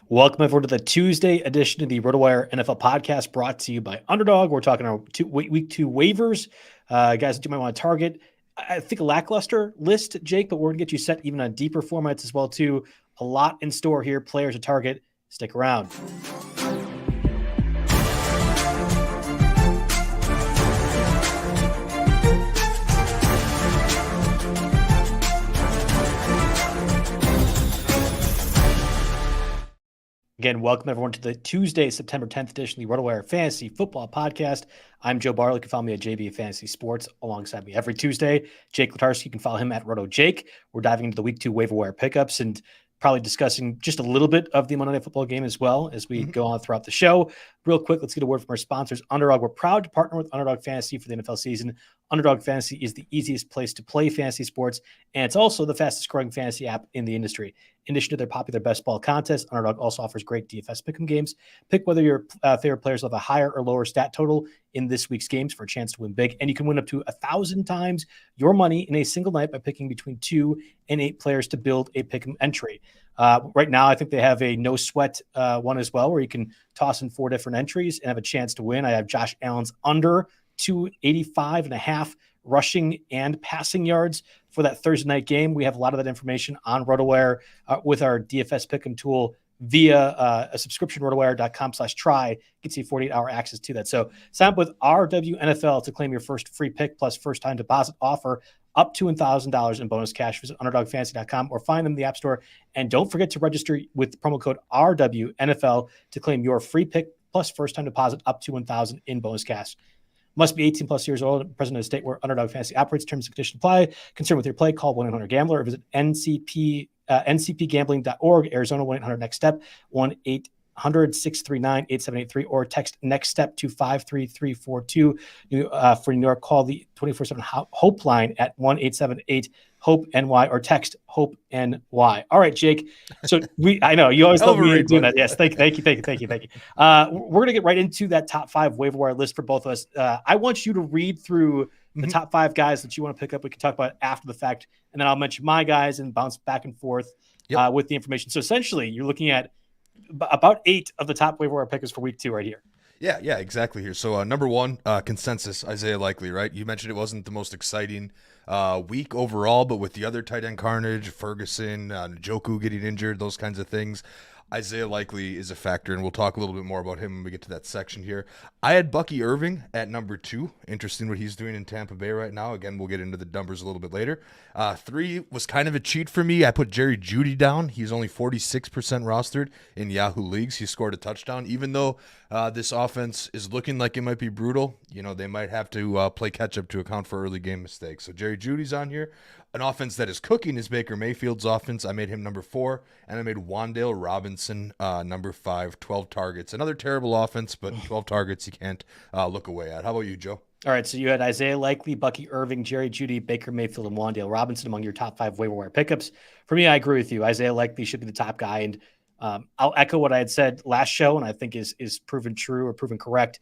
Welcome everyone to the Tuesday edition of the RotoWire NFL podcast brought to you by Underdog. We're talking our week two waivers. Guys that you might want to target. I think a lackluster list, Jake, but we're going to get you set even on deeper formats as well too. A lot in store here, players to target. Stick around. Again, welcome everyone to the Tuesday, September 10th edition of the RotoWire Fantasy Football Podcast. I'm Joe Bartel. You can follow me at JB Fantasy Sports alongside me every Tuesday. Jake Letarski, you can follow him at RotoJake. We're diving into the week 2 waiver wire pickups and probably discussing just a little bit of the Monday Night Football game as well as we go on throughout the show. Real quick, let's get a word from our sponsors, Underdog. We're proud to partner with Underdog Fantasy for the NFL season. Underdog Fantasy is the easiest place to play fantasy sports, and it's also the fastest growing fantasy app in the industry. In addition to their popular best ball contest, Underdog also offers great DFS pick'em games. Pick whether your favorite players will have a higher or lower stat total in this week's games for a chance to win big. And you can win up to 1,000 times your money in a single night by picking between 2 and 8 players to build a pick'em entry. Right now, I think they have a no sweat one as well, where you can toss in 4 different entries and have a chance to win. I have Josh Allen's under 285.5 rushing and passing yards for that Thursday night game. We have a lot of that information on RotoWire with our DFS pick'em tool via a subscription, rotowire.com/try. Gets you 48-hour access to that. So sign up with RWNFL to claim your first free pick plus first-time deposit offer up to $1,000 in bonus cash. Visit UnderdogFantasy.com or find them in the App Store. And don't forget to register with the promo code RWNFL to claim your free pick plus first-time deposit up to $1,000 in bonus cash. Must be 18 plus years old, present in a state where Underdog Fantasy operates. Terms and conditions apply. Concerned with your play, call 1-800-GAMBLER or visit ncpgambling.org. Arizona 1-800-NEXT-STEP, 1-800-639-8783, or text NEXT STEP to 53342. For New York, call the 24/7 Hope line at 1-878-HOPE-NY or text HOPE-NY. All right, Jake. So I know you always love me doing that. Yes, thank you. We're going to get right into that top 5 waiver wire list for both of us. I want you to read through the top 5 guys that you want to pick up. We can talk about it after the fact, and then I'll mention my guys and bounce back and forth with the information. So essentially, you're looking at about 8 of the top waiver wire pickers for week 2 right here. Yeah, exactly here. So number 1, consensus, Isaiah Likely, right? You mentioned it wasn't the most exciting week overall, but with the other tight end carnage, Ferguson, Njoku getting injured, those kinds of things, Isaiah Likely is a factor, and we'll talk a little bit more about him when we get to that section here. I had Bucky Irving at number 2. Interesting what he's doing in Tampa Bay right now. Again, we'll get into the numbers a little bit later. 3 was kind of a cheat for me. I put Jerry Jeudy down. He's only 46% rostered in Yahoo leagues. He scored a touchdown. Even though this offense is looking like it might be brutal, they might have to play catch-up to account for early game mistakes. So Jerry Jeudy's on here. An offense that is cooking is Baker Mayfield's offense. I made him number 4, and I made Wan'Dale Robinson number 5, 12 targets. Another terrible offense, but 12 targets you can't look away at. How about you, Joe? All right, so you had Isaiah Likely, Bucky Irving, Jerry Jeudy, Baker Mayfield, and Wan'Dale Robinson among your top 5 waiver wire pickups. For me, I agree with you. Isaiah Likely should be the top guy, and I'll echo what I had said last show, and I think is proven true or proven correct.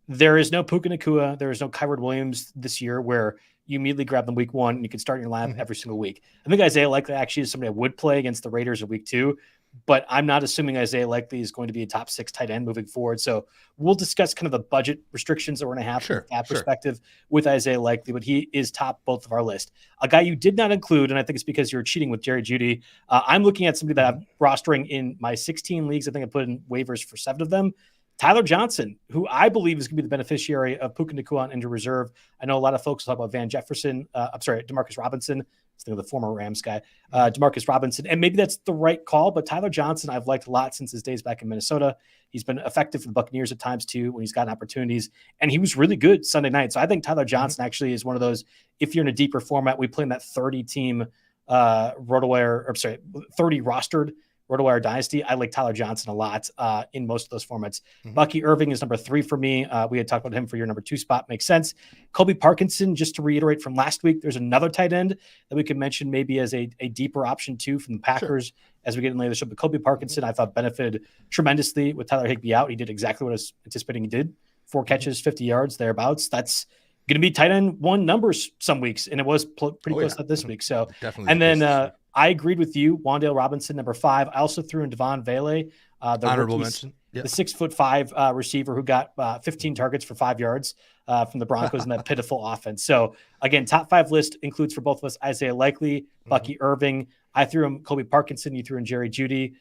There is no Puka Nacua. There is no Kyron Williams this year where you immediately grab them week 1 and you can start in your lineup every single week. I think Isaiah Likely actually is somebody I would play against the Raiders in week 2, but I'm not assuming Isaiah Likely is going to be a top 6 tight end moving forward. So we'll discuss kind of the budget restrictions that we're going to have from that perspective with Isaiah Likely, but he is top both of our list. A guy you did not include, and I think it's because you're cheating with Jerry Jeudy. I'm looking at somebody that I'm rostering in my 16 leagues. I think I put in waivers for 7 of them. Tyler Johnson, who I believe is going to be the beneficiary of Puka Nacua on injured reserve. I know a lot of folks talk about Demarcus Robinson. Instead of the former Rams guy, Demarcus Robinson. And maybe that's the right call, but Tyler Johnson I've liked a lot since his days back in Minnesota. He's been effective for the Buccaneers at times too when he's gotten opportunities, and he was really good Sunday night. So I think Tyler Johnson actually is one of those, if you're in a deeper format, we play in that 30-team 30 rostered RotoWire Dynasty. I like Tyler Johnson a lot in most of those formats. Bucky Irving is number 3 for me. We had talked about him for your number 2 spot. Makes sense. Colby Parkinson, just to reiterate from last week, there's another tight end that we can mention maybe as a deeper option too from the Packers as we get in later the show. But Colby Parkinson, I thought benefited tremendously with Tyler Higbee out. He did exactly what I was anticipating he did. 4 catches, 50 yards, thereabouts. That's going to be tight end 1 numbers some weeks, and it was pretty close to this week. So, definitely. And then I agreed with you. Wan'Dale Robinson, number 5. I also threw in Devon Vele, the Honorable rookie, mention. Yeah. the 6'5" receiver who got 15 targets for 5 yards from the Broncos in that pitiful offense. So again, top 5 list includes for both of us Isaiah Likely, Bucky Irving. I threw in Colby Parkinson. You threw in Jerry Jeudy.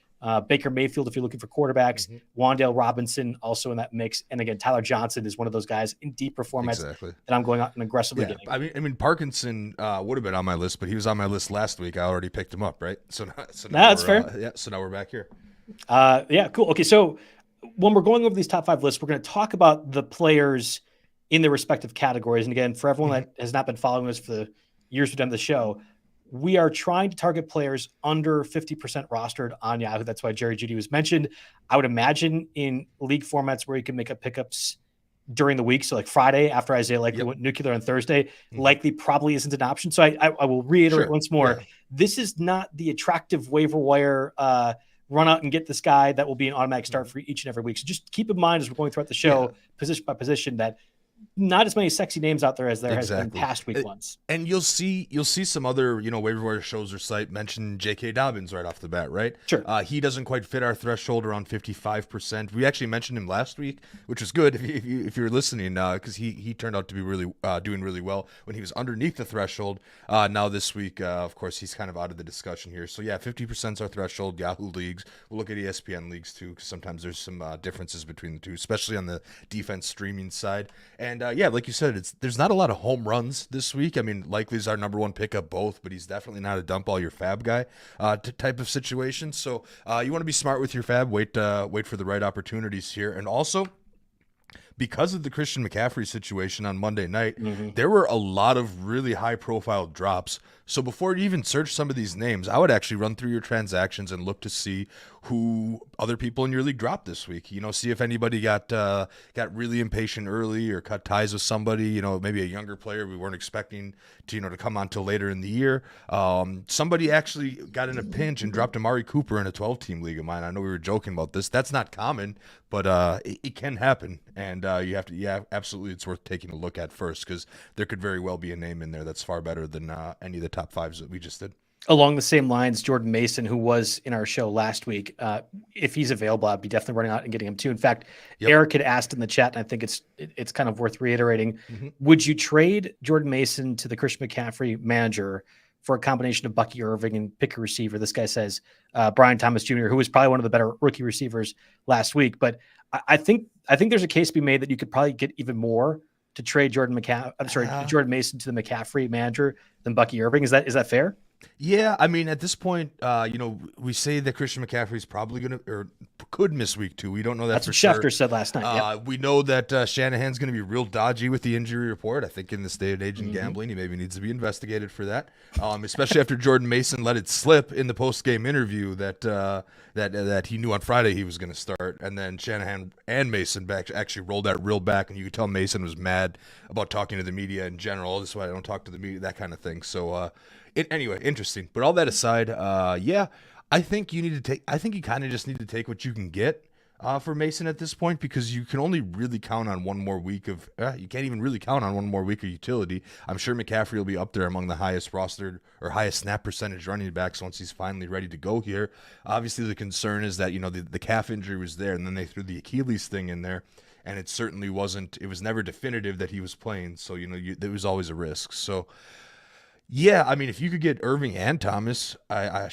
Baker Mayfield, if you're looking for quarterbacks, Wan'Dale Robinson also in that mix. And again, Tyler Johnson is one of those guys in deeper formats that I'm going out and aggressively getting. I mean, Parkinson would have been on my list, but he was on my list last week. I already picked him up, right? So now that's fair. So now we're back here. Yeah, cool. Okay, so when we're going over these top 5 lists, we're going to talk about the players in their respective categories. And again, for everyone that has not been following us for the years we've done the show, we are trying to target players under 50% rostered on Yahoo. That's why Jerry Jeudy was mentioned. I would imagine in league formats where you can make up pickups during the week, so like Friday after Isaiah Likely went nuclear on Thursday, Likely probably isn't an option. So I will reiterate once more, this is not the attractive waiver wire run out and get this guy that will be an automatic start for each and every week. So just keep in mind as we're going throughout the show, position by position, that not as many sexy names out there as there has been past week ones. And you'll see some other, waiver wire shows or site mention J.K. Dobbins right off the bat, right? Sure. He doesn't quite fit our threshold around 55%. We actually mentioned him last week, which was good if you're listening, because he turned out to be really doing really well when he was underneath the threshold. Now this week, of course, he's kind of out of the discussion here. So 50% is our threshold. Yahoo leagues. We'll look at ESPN leagues too, because sometimes there's some differences between the two, especially on the defense streaming side. And like you said, there's not a lot of home runs this week. I mean, Likely's our number 1 pickup both, but he's definitely not a dump all your fab guy type of situation. So you want to be smart with your fab. Wait for the right opportunities here. And also, because of the Christian McCaffrey situation on Monday night, there were a lot of really high-profile drops. So before you even search some of these names, I would actually run through your transactions and look to see who other people in your league dropped this week. See if anybody got really impatient early or cut ties with somebody. Maybe a younger player we weren't expecting to come on till later in the year. Somebody actually got in a pinch and dropped Amari Cooper in a 12-team league of mine. I know we were joking about this. That's not common, but it can happen, and you have to. Absolutely, it's worth taking a look at first, because there could very well be a name in there that's far better than any of the top 5s that we just did. Along the same lines, Jordan Mason, who was in our show last week, if he's available, I'd be definitely running out and getting him too. In fact, Eric had asked in the chat, and I think it's kind of worth reiterating. Would you trade Jordan Mason to the Christian McCaffrey manager for a combination of Bucky Irving and pick a receiver? This guy says Brian Thomas Jr., who was probably one of the better rookie receivers last week. But I think there's a case to be made that you could probably get even more to trade Jordan Mason to the McCaffrey manager than Bucky Irving. Is that fair? Yeah, I mean, at this point, we say that Christian McCaffrey is probably going to, or could miss week 2. We don't know that. That's for what sure. Schefter said last night. We know that Shanahan's going to be real dodgy with the injury report. I think in this day and age in gambling, he maybe needs to be investigated for that, especially after Jordan Mason let it slip in the post-game interview that he knew on Friday he was going to start, and then Shanahan and Mason actually rolled that reel back, and you could tell Mason was mad about talking to the media in general. This is why I don't talk to the media, that kind of thing. So, anyway, interesting. But all that aside, I think you kind of just need to take what you can get for Mason at this point, because you can only really count on one more week of you can't even really count on one more week of utility. I'm sure McCaffrey will be up there among the highest rostered or highest snap percentage running backs once he's finally ready to go here. Obviously, the concern is that the calf injury was there, and then they threw the Achilles thing in there, and it certainly wasn't. It was never definitive that he was playing, so there was always a risk. So. Yeah, I mean, if you could get Irving and Thomas, I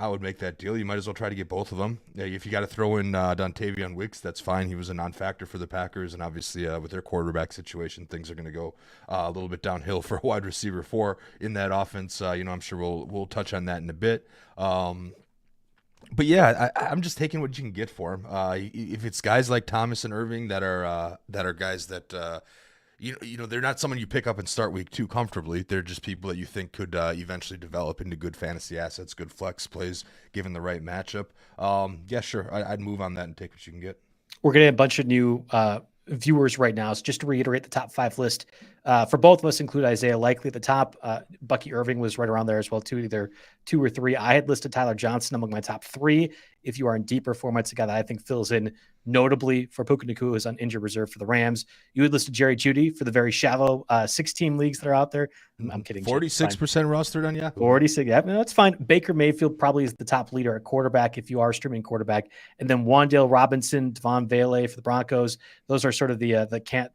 would make that deal. You might as well try to get both of them. If you got to throw in Dontavion Wicks, that's fine. He was a non-factor for the Packers, and obviously with their quarterback situation, things are going to go a little bit downhill for a wide receiver 4 in that offense. I'm sure we'll touch on that in a bit. But yeah, I'm just taking what you can get for him. If it's guys like Thomas and Irving that are guys that. They're not someone you pick up and start week 2 comfortably. They're just people that you think could eventually develop into good fantasy assets, good flex plays, given the right matchup. Sure. I'd move on that and take what you can get. We're getting a bunch of new viewers right now. So just to reiterate, the top 5 list for both of us include Isaiah Likely at the top. Bucky Irving was right around there as well, too, either 2 or 3. I had listed Tyler Johnson among my top 3. If you are in deeper formats, a guy that I think fills in notably for Puka Nacua, who's on injured reserve for the Rams. You had listed Jerry Jeudy for the very shallow 6-team leagues that are out there. I'm kidding. 46% rostered on Yahoo. 46. Yeah, no, that's fine. Baker Mayfield probably is the top leader at quarterback if you are streaming quarterback. And then Wan'Dale Robinson, Devon Vele for the Broncos. Those are sort of the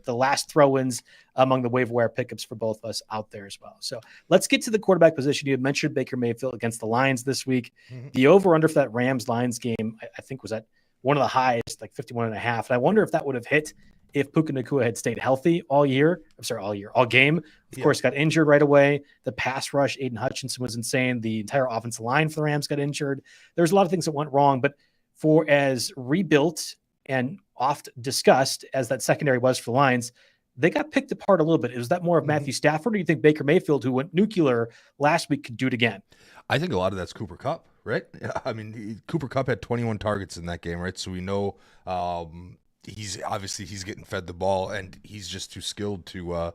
last throw-ins among the waiver wire pickups for both of us out there as well. So let's get to the quarterback position. You had mentioned Baker Mayfield against the Lions this week. The over-under for that Rams-Lions game, I think, was at one of the highest, like 51.5. And I wonder if that would have hit if Puka Nacua had stayed healthy all game. Of course, got injured right away. The pass rush, Aiden Hutchinson, was insane. The entire offensive line for the Rams got injured. There's a lot of things that went wrong, but for as rebuilt and oft discussed as that secondary was for the Lions, they got picked apart a little bit. Was that more of Matthew Stafford, or do you think Baker Mayfield, who went nuclear last week, could do it again? I think a lot of that's Cooper Kupp, right? I mean, Cooper Kupp had 21 targets in that game, right? So we know he's getting fed the ball, and he's just too skilled to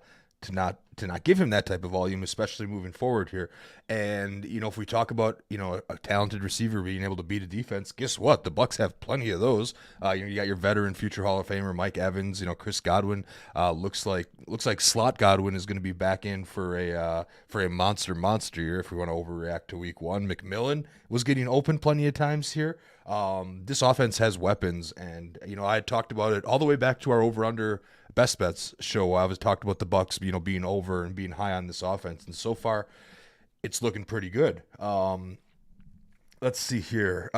not give him that type of volume, especially moving forward here. And if we talk about a talented receiver being able to beat a defense, guess what? The Bucs have plenty of those. You got your veteran future Hall of Famer Mike Evans. Chris Godwin looks like slot Godwin is going to be back in for a monster year. If we want to overreact to week 1, McMillan was getting open plenty of times here. This offense has weapons, and I had talked about it all the way back to our over/under best bets show. I was talked about the Bucs, being over and being high on this offense, and so far, it's looking pretty good. Let's see here.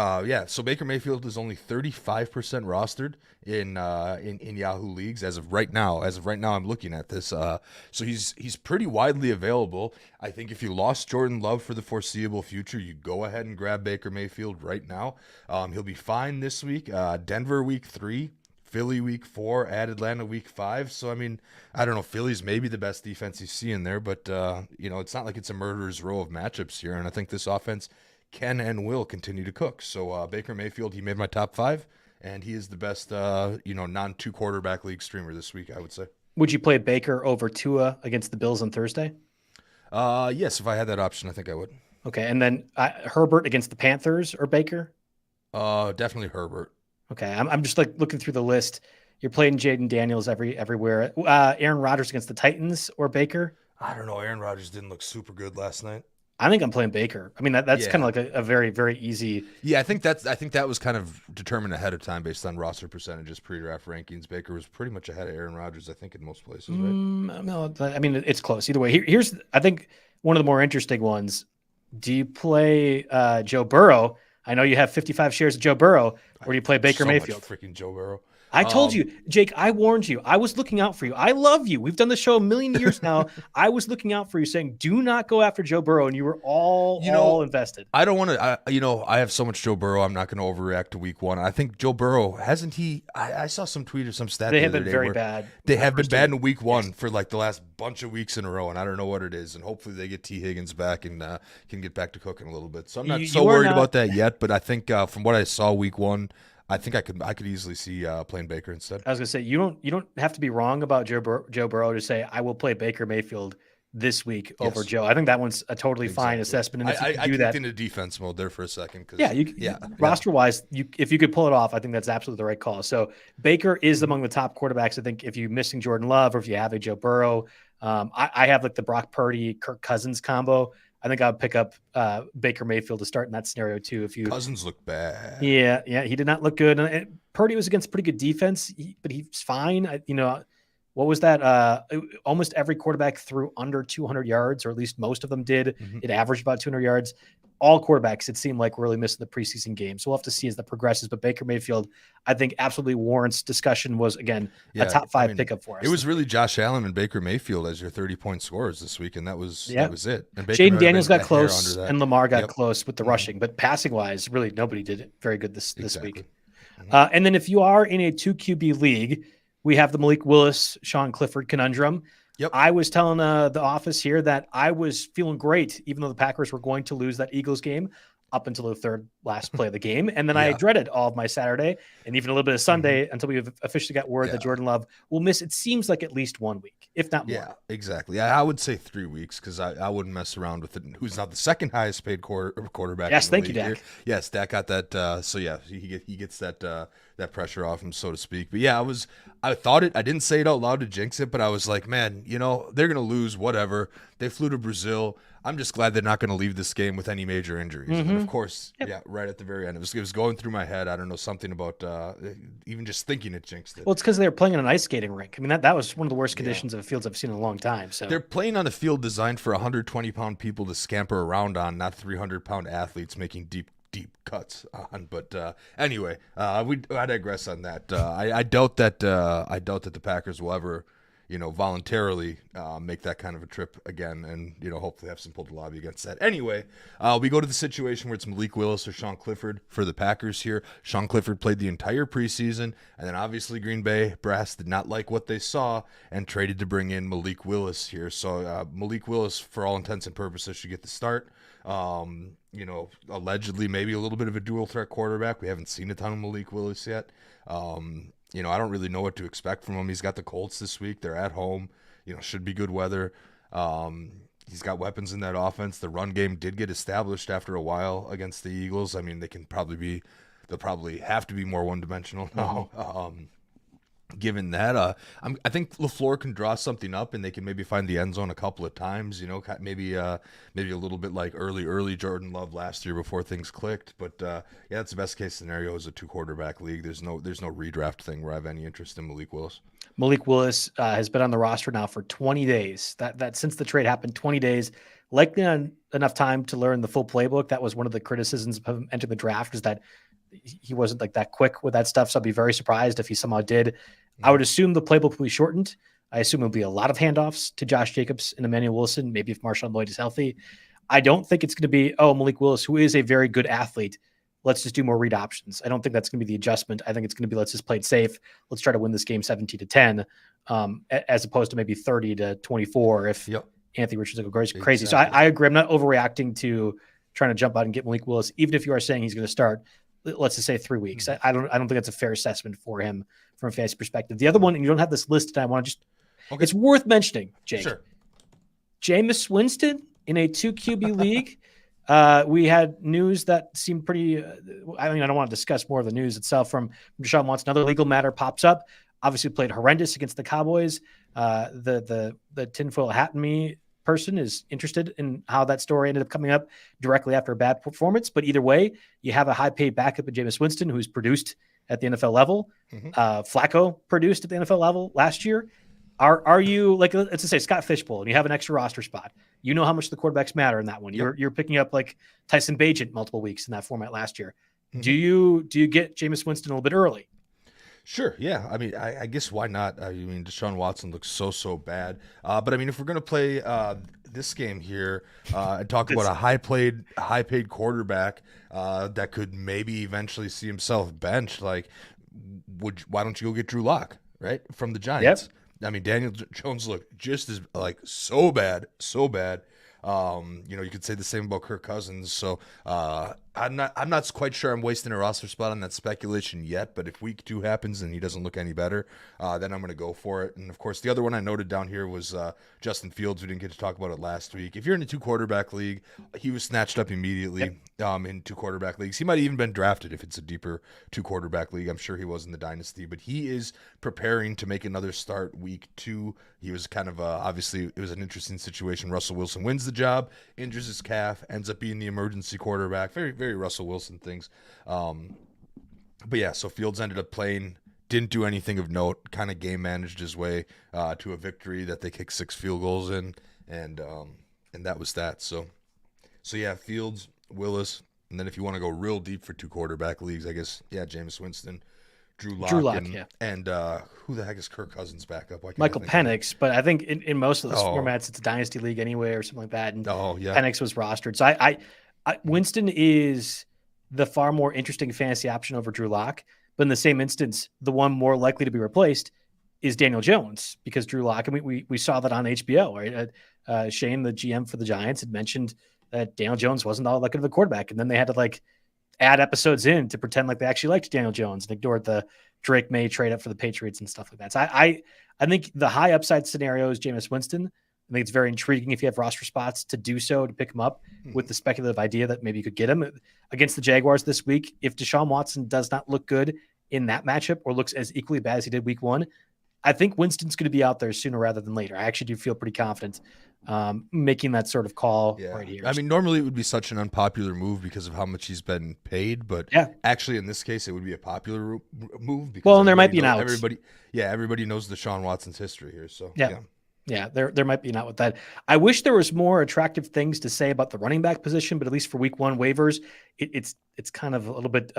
So Baker Mayfield is only 35% rostered in Yahoo leagues as of right now. I'm looking at this. So he's pretty widely available. I think if you lost Jordan Love for the foreseeable future, you go ahead and grab Baker Mayfield right now. He'll be fine this week. Denver week 3. Philly week 4, at Atlanta week 5. So, I mean, I don't know. Philly's maybe the best defense you see in there, but, it's not like it's a murderer's row of matchups here. And I think this offense can and will continue to cook. So, Baker Mayfield, he made my top 5, and he is the best, non-2 quarterback league streamer this week, I would say. Would you play Baker over Tua against the Bills on Thursday? Yes, if I had that option, I think I would. Okay, and then Herbert against the Panthers or Baker? Definitely Herbert. Okay, I'm just looking through the list. You're playing Jaden Daniels everywhere. Aaron Rodgers against the Titans or Baker? I don't know. Aaron Rodgers didn't look super good last night. I think I'm playing Baker. I mean, that's kind of like a very, very easy. Yeah, I think that was kind of determined ahead of time based on roster percentages, pre-draft rankings. Baker was pretty much ahead of Aaron Rodgers, I think, in most places, right? No, I mean, it's close. Either way, here's I think one of the more interesting ones. Do you play Joe Burrow? I know you have 55 shares of Joe Burrow, or do you play Baker Mayfield? Freaking Joe Burrow. I told you, Jake, I warned you. I was looking out for you. I love you. We've done the show a million years now. I was looking out for you saying, do not go after Joe Burrow. And you were all invested. I don't want to, I have so much Joe Burrow. I'm not going to overreact to week 1. I think Joe Burrow, hasn't he, I saw some tweet or some stat. They have been very bad. They have been bad in week 1 for like the last bunch of weeks in a row. And I don't know what it is. And hopefully they get T. Higgins back and can get back to cooking a little bit. So I'm not so worried about that yet. But I think from what I saw week 1, I think I could easily see playing Baker instead. I was gonna say you don't have to be wrong about Joe Burrow to say I will play Baker Mayfield this week over Joe. I think that one's a totally fine assessment. And if you can do that, into defense mode there for a second. Roster wise, if you could pull it off, I think that's absolutely the right call. So Baker is among the top quarterbacks. I think if you're missing Jordan Love or if you have a Joe Burrow, I have like the Brock Purdy, Kirk Cousins combo. I think I would pick up Baker Mayfield to start in that scenario too. If Cousins look bad, yeah, he did not look good. And Purdy was against pretty good defense, but he's fine. What was that? Almost every quarterback threw under 200 yards, or at least most of them did. It averaged about 200 yards. All quarterbacks, it seemed like, were really missing the preseason game. So we'll have to see as that progresses. But Baker Mayfield, I think, absolutely warrants discussion. Was, again, a top 5 pickup for us. It was really Josh Allen and Baker Mayfield as your 30-point scorers this week, and that was it. And Jaden Daniels got close, and Lamar got close with the rushing. But passing-wise, really nobody did it very good this week. And then if you are in a 2 QB league, we have the Malik Willis, Sean Clifford conundrum. Yep. I was telling the office here that I was feeling great, even though the Packers were going to lose that Eagles game. up until the third last play of the game. And then I dreaded all of my Saturday and even a little bit of Sunday until we officially got word that Jordan Love will miss, it seems like, at least 1 week, if not more. Yeah, exactly. I would say 3 weeks because I wouldn't mess around with it. Who's not the second highest paid quarterback? Yes, in the thank league you, Dak. here. Yes, Dak got that. So yeah, he gets that pressure off him, so to speak. But yeah, I thought it. I didn't say it out loud to jinx it, but I was like, man, they're gonna lose. Whatever. They flew to Brazil. I'm just glad they're not going to leave this game with any major injuries. And of course, right at the very end, it was going through my head. I don't know, something about even just thinking it jinxed it. Well, it's because they were playing on an ice skating rink. I mean, that was one of the worst conditions of fields I've seen in a long time. So they're playing on a field designed for 120-pound people to scamper around on, not 300-pound athletes making deep cuts on. But anyway, I digress on that. I doubt that the Packers will ever voluntarily make that kind of a trip again, and hopefully have some pull to lobby against that. Anyway, we go to the situation where it's Malik Willis or Sean Clifford for the Packers here. Sean Clifford played the entire preseason, and then obviously Green Bay brass did not like what they saw and traded to bring in Malik Willis here. So Malik Willis, for all intents and purposes, should get the start. Allegedly maybe a little bit of a dual threat quarterback. We haven't seen a ton of Malik Willis yet. I don't really know what to expect from him. He's got the Colts this week. They're at home. Should be good weather. He's got weapons in that offense. The run game did get established after a while against the Eagles. I mean, they'll probably have to be more one-dimensional now. Given that, I think LaFleur can draw something up, and they can maybe find the end zone a couple of times. Maybe a little bit like early Jordan Love last year before things clicked. But that's the best case scenario is a 2-quarterback league. There's no redraft thing where I have any interest in Malik Willis. Malik Willis has been on the roster now for 20 days. That since the trade happened, 20 days, likely not enough time to learn the full playbook. That was one of the criticisms of him entering the draft, is that he wasn't like that quick with that stuff. So I'd be very surprised if he somehow did. I would assume the playbook will be shortened. I assume it'll be a lot of handoffs to Josh Jacobs and Emmanuel Wilson, maybe if Marshawn Lloyd is healthy. I don't think it's going to be, Malik Willis, who is a very good athlete, let's just do more read options. I don't think that's going to be the adjustment. I think it's going to be, let's just play it safe. Let's try to win this game 17-10, as opposed to maybe 30-24 if Anthony Richardson go crazy. Exactly. So I agree. I'm not overreacting to trying to jump out and get Malik Willis, even if you are saying he's going to start, let's just say 3 weeks. I don't think that's a fair assessment for him from a fantasy perspective. The other one, and you don't have this listed, I want to just, it's worth mentioning, Jake. Sure. Jameis Winston in a 2 QB league. We had news that seemed pretty, I don't want to discuss more of the news itself from Deshaun Watson. Another legal matter pops up. Obviously played horrendous against the Cowboys. The tinfoil hat in me person is interested in how that story ended up coming up directly after a bad performance. But either way, you have a high-paid backup in Jameis Winston, who's produced at the NFL level. Flacco produced at the NFL level last year. Are you, like, let's just say Scott Fishbowl, and you have an extra roster spot. You know how much the quarterbacks matter in that one. You're picking up like Tyson Bagent multiple weeks in that format last year. Do you get Jameis Winston a little bit early? Sure. Yeah. I mean, I guess why not? I mean, Deshaun Watson looks so bad. But I mean, if we're going to play this game here and talk about a high-paid quarterback that could maybe eventually see himself benched, like, why don't you go get Drew Lock, right, from the Giants? I mean, Daniel Jones looked just as so bad. You could say the same about Kirk Cousins. So I'm not quite sure I'm wasting a roster spot on that speculation yet. But if week 2 happens and he doesn't look any better, then I'm going to go for it. And of course, the other one I noted down here was Justin Fields. We didn't get to talk about it last week. If you're in a 2-quarterback league, he was snatched up immediately in 2-quarterback leagues. He might have even been drafted if it's a deeper 2-quarterback league. I'm sure he was in the dynasty, but he is preparing to make another start week 2. He was kind of obviously it was an interesting situation. Russell Wilson wins the job, injures his calf, ends up being the emergency quarterback. Very, very Russell Wilson things. But yeah, so Fields ended up playing, didn't do anything of note, kind of game managed his way to a victory that they kicked 6 field goals in, and that was that. So yeah, Fields, Willis, and then if you want to go real deep for 2-quarterback leagues, I guess, Jameis Winston, Drew Lock, and who the heck is Kirk Cousins backup? Michael Penix, but I think in most of those formats, it's a dynasty league anyway or something like that. And Penix was rostered. So I Winston is the far more interesting fantasy option over Drew Lock. But in the same instance, the one more likely to be replaced is Daniel Jones, because Drew Lock, and we saw that on HBO, right? Shane, the GM for the Giants, had mentioned that Daniel Jones wasn't all that good of a quarterback. And then they had to like add episodes in to pretend like they actually liked Daniel Jones and ignored the Drake May trade up for the Patriots and stuff like that. So I think the high upside scenario is Jameis Winston. I think it's very intriguing if you have roster spots to do so, to pick him up with the speculative idea that maybe you could get him against the Jaguars this week. If Deshaun Watson does not look good in that matchup or looks as equally bad as he did week one, I think Winston's going to be out there sooner rather than later. I actually do feel pretty confident making that sort of call right here. I mean, normally it would be such an unpopular move because of how much he's been paid, but actually in this case, it would be a popular move because there might be an out. Everybody knows Deshaun Watson's history here. So yeah, there might be an out with that. I wish there was more attractive things to say about the running back position, but at least for week one waivers, it's kind of a little bit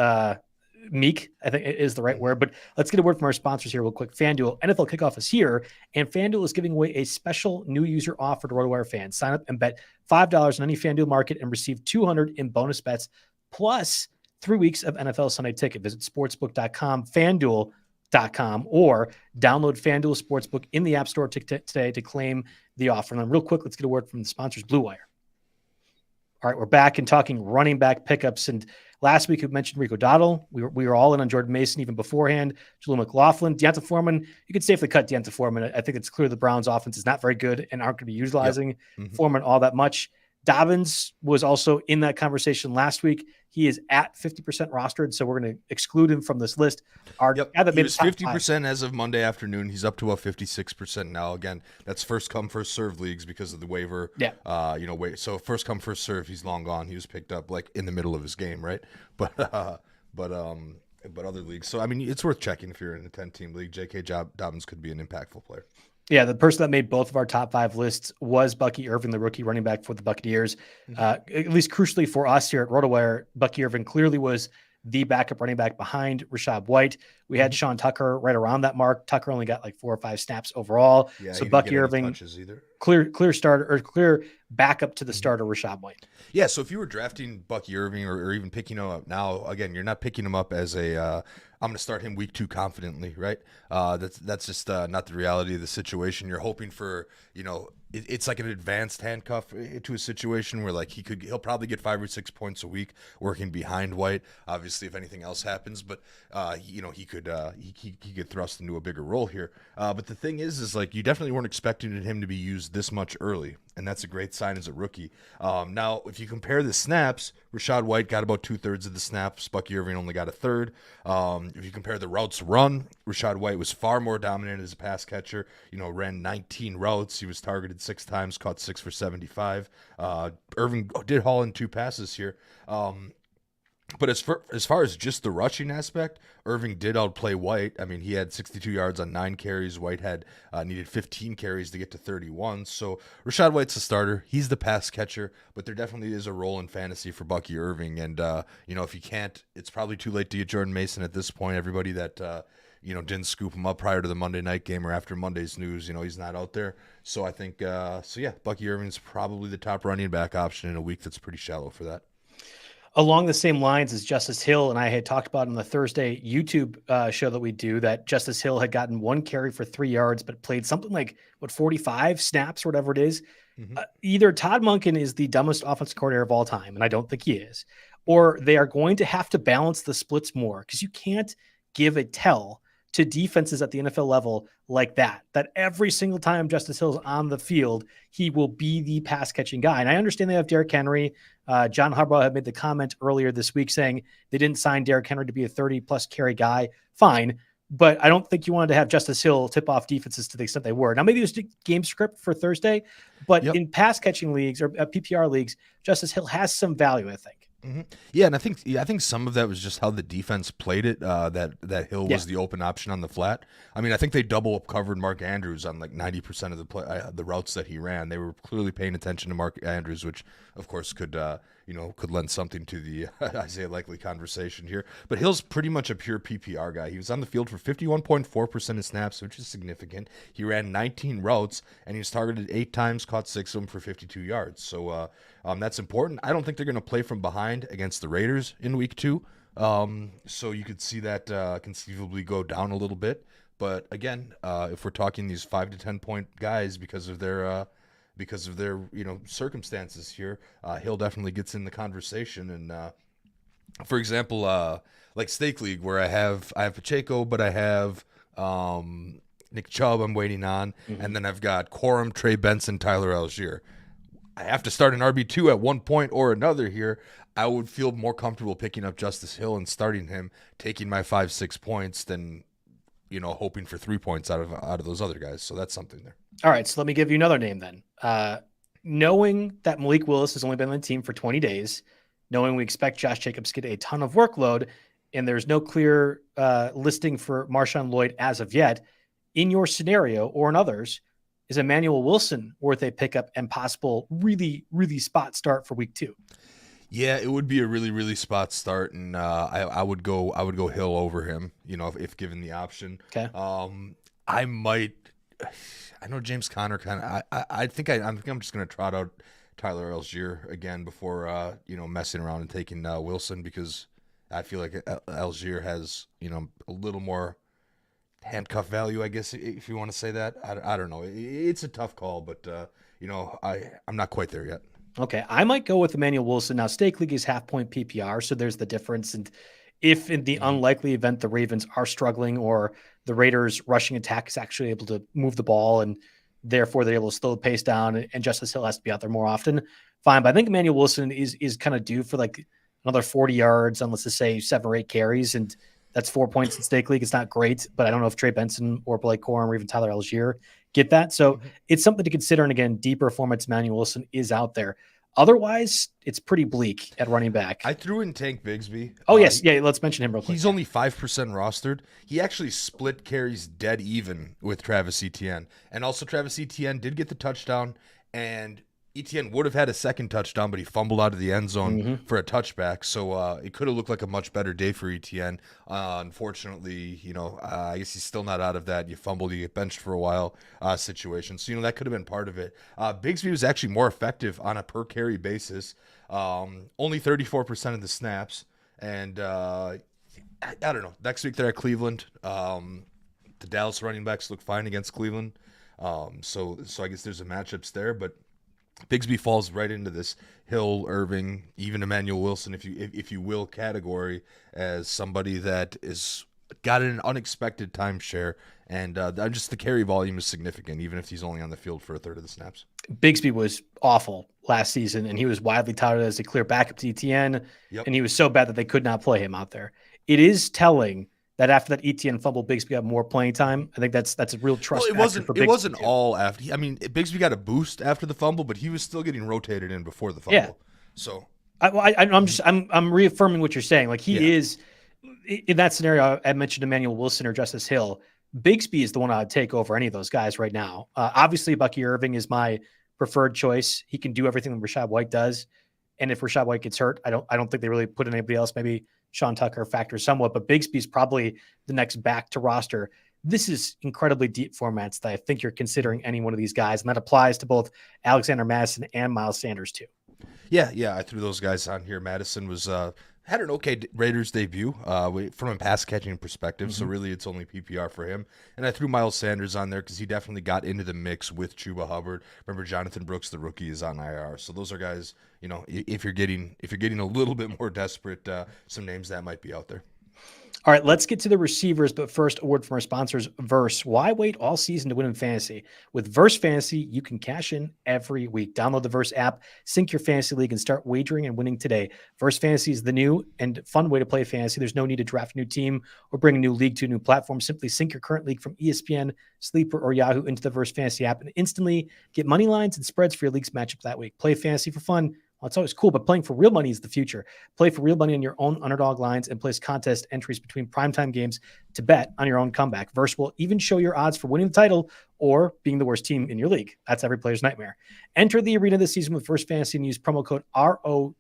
meek, I think is the right word. But let's get a word from our sponsors here real quick. Fanduel, NFL kickoff is here, and Fanduel is giving away a special new user offer to RotoWire fans. Sign up and bet $5 on any Fanduel market and receive $200 in bonus bets, plus 3 weeks of NFL Sunday Ticket. Visit sportsbook.com, FanDuel.com, or download FanDuel Sportsbook in the App Store today to claim the offer. And then real quick, let's get a word from the sponsors, Blue Wire. All right, we're back and talking running back pickups. And last week we mentioned Rico Dowdle. We were all in on Jordan Mason even beforehand. Jaleel McLaughlin, Deonta Foreman. You could safely cut Deonta Foreman. I think it's clear the Browns' offense is not very good and aren't going to be utilizing Foreman all that much. Dobbins was also in that conversation last week. He is at 50% rostered, so we're going to exclude him from this list. He was 50% as of Monday afternoon. He's up to a 56% now. Again, that's first come, first serve leagues because of the waiver. So first come, first serve. He's long gone. He was picked up like in the middle of his game, right? But other leagues. So I mean, it's worth checking if you're in a 10-team league. J.K. Dobbins could be an impactful player. Yeah, the person that made both of our top 5 lists was Bucky Irving, the rookie running back for the Buccaneers. At least crucially for us here at RotoWire, Bucky Irving clearly was the backup running back behind Rachaad White. We had Sean Tucker right around that mark. Tucker only got like 4 or 5 snaps overall. Yeah, so Bucky Irving, clear starter or clear backup to the starter Rachaad White. Yeah, so if you were drafting Bucky Irving or even picking him up now, again, you're not picking him up as a I'm going to start him week 2 confidently, right? That's just not the reality of the situation. You're hoping for, it's like an advanced handcuff to a situation where like he'll probably get 5 or 6 points a week working behind White. Obviously, if anything else happens, but he could thrust into a bigger role here. But the thing is like you definitely weren't expecting him to be used this much early, and that's a great sign as a rookie. Now, if you compare the snaps, Rachaad White got about 2/3 of the snaps. Bucky Irving only got 1/3. If you compare the routes run, Rachaad White was far more dominant as a pass catcher. Ran 19 routes. He was targeted 6 times, caught 6 for 75. Irving did haul in 2 passes here. But as far as just the rushing aspect, Irving did outplay White. I mean, he had 62 yards on 9 carries. White had needed 15 carries to get to 31. So Rachaad White's a starter. He's the pass catcher, but there definitely is a role in fantasy for Bucky Irving. And, if you can't, it's probably too late to get Jordan Mason at this point. Everybody that, didn't scoop him up prior to the Monday night game or after Monday's news, he's not out there. So I think, Bucky Irving's probably the top running back option in a week that's pretty shallow for that. Along the same lines as Justice Hill, and I had talked about on the Thursday YouTube show that we do, that Justice Hill had gotten 1 carry for 3 yards, but played something like 45 snaps or whatever it is. Either Todd Monken is the dumbest offensive coordinator of all time, and I don't think he is, or they are going to have to balance the splits more, because you can't give a tell to defenses at the NFL level like that every single time Justice Hill's on the field, he will be the pass catching guy. And I understand they have Derrick Henry. John Harbaugh had made the comment earlier this week saying they didn't sign Derrick Henry to be a 30-plus carry guy. Fine. But I don't think you wanted to have Justice Hill tip off defenses to the extent they were. Now, maybe it was game script for Thursday, but in pass catching leagues or PPR leagues, Justice Hill has some value, I think. Yeah, and I think some of that was just how the defense played it. That Hill was the open option on the flat. I mean, I think they double up covered Mark Andrews on like 90% of the routes that he ran. They were clearly paying attention to Mark Andrews, which of course could lend something to the Isaiah Likely conversation here. But Hill's pretty much a pure PPR guy. He was on the field for 51.4% of snaps, which is significant. He ran 19 routes, and he was targeted 8 times, caught 6 of them for 52 yards. So that's important. I don't think they're going to play from behind against the Raiders in week 2. So you could see that conceivably go down a little bit. But again, if we're talking these 5 to 10 point guys because of their because of their circumstances here. Hill definitely gets in the conversation. And for example, like Stake League, where I have Pacheco, but I have Nick Chubb I'm waiting on, and then I've got Corum, Trey Benson, Tyler Algier. I have to start an RB2 at one point or another here. I would feel more comfortable picking up Justice Hill and starting him, taking my 5-6 points than hoping for 3 points out of those other guys. So that's something there. All right, so let me give you another name then. Knowing that Malik Willis has only been on the team for 20 days, knowing we expect Josh Jacobs to get a ton of workload, and there's no clear listing for Marshawn Lloyd as of yet, in your scenario or in others, is Emmanuel Wilson worth a pickup and possible really, really spot start for week 2? Yeah, it would be a really, really spot start, and I would go Hill over him, if given the option. Okay. I know James Conner kind of. I think I'm just going to trot out Tyler Algier again before messing around and taking Wilson, because I feel like Algier has a little more handcuff value, I guess, if you want to say that. I don't know. It's a tough call, but I'm not quite there yet. Okay, I might go with Emmanuel Wilson. Now, Stake League is half-point PPR, so there's the difference. And if in the unlikely event the Ravens are struggling or the Raiders' rushing attack is actually able to move the ball and therefore they're able to slow the pace down and Justice Hill has to be out there more often, fine. But I think Emmanuel Wilson is kind of due for like another 40 yards on, let's just say, 7 or 8 carries, and that's 4 points in Stake League. It's not great, but I don't know if Trey Benson or Blake Corum or even Tyler Algier get that. So it's something to consider. And again, deeper formats, Emmanuel Wilson is out there. Otherwise, it's pretty bleak at running back. I threw in Tank Bigsby. Oh, yes. Yeah, let's mention him real quick. He's only 5% rostered. He actually split carries dead even with Travis Etienne. And also Travis Etienne did get the touchdown, and Etienne would have had a second touchdown, but he fumbled out of the end zone for a touchback. So it could have looked like a much better day for Etienne. Unfortunately, I guess he's still not out of that. You fumbled, you get benched for a while situation. So, that could have been part of it. Bigsby was actually more effective on a per carry basis. Only 34% of the snaps. And I don't know. Next week they're at Cleveland. The Dallas running backs look fine against Cleveland. So I guess there's a matchups there, but Bigsby falls right into this Hill, Irving, even Emmanuel Wilson, if you will, category as somebody that is got an unexpected timeshare, and just the carry volume is significant, even if he's only on the field for a third of the snaps. Bigsby was awful last season, and he was widely touted as a clear backup to Etienne, and he was so bad that they could not play him out there. It is telling that after that Etienne fumble, Bigsby got more playing time. I think that's a real trust. Well, it wasn't all after. I mean, Bigsby got a boost after the fumble, but he was still getting rotated in before the fumble. Yeah. So I'm reaffirming what you're saying. Like he is in that scenario. I mentioned Emmanuel Wilson or Justice Hill. Bigsby is the one I'd take over any of those guys right now. Obviously, Bucky Irving is my preferred choice. He can do everything that Rachaad White does, and if Rachaad White gets hurt, I don't think they really put in anybody else. Maybe Sean Tucker factors somewhat, but Bigsby's probably the next back to roster. This is incredibly deep formats that I think you're considering any one of these guys, and that applies to both Alexander Madison and Miles Sanders too. Yeah, I threw those guys on here. Madison was had an okay Raiders debut from a pass catching perspective, so really it's only PPR for him. And I threw Miles Sanders on there because he definitely got into the mix with Chuba Hubbard. Remember, Jonathan Brooks, the rookie, is on IR, so those are guys. If you're getting a little bit more desperate, some names that might be out there. All right, let's get to the receivers, but first, a word from our sponsors, Verse. Why wait all season to win in fantasy? With Verse Fantasy, you can cash in every week. Download the Verse app, sync your fantasy league, and start wagering and winning today. Verse Fantasy is the new and fun way to play fantasy. There's no need to draft a new team or bring a new league to a new platform. Simply sync your current league from ESPN, Sleeper, or Yahoo into the Verse Fantasy app and instantly get money lines and spreads for your league's matchup that week. Play fantasy for fun. Well, it's always cool, but playing for real money is the future. Play for real money on your own underdog lines and place contest entries between primetime games to bet on your own comeback. Verse will even show your odds for winning the title or being the worst team in your league. That's every player's nightmare. Enter the arena this season with Verse Fantasy and use promo code ROTO.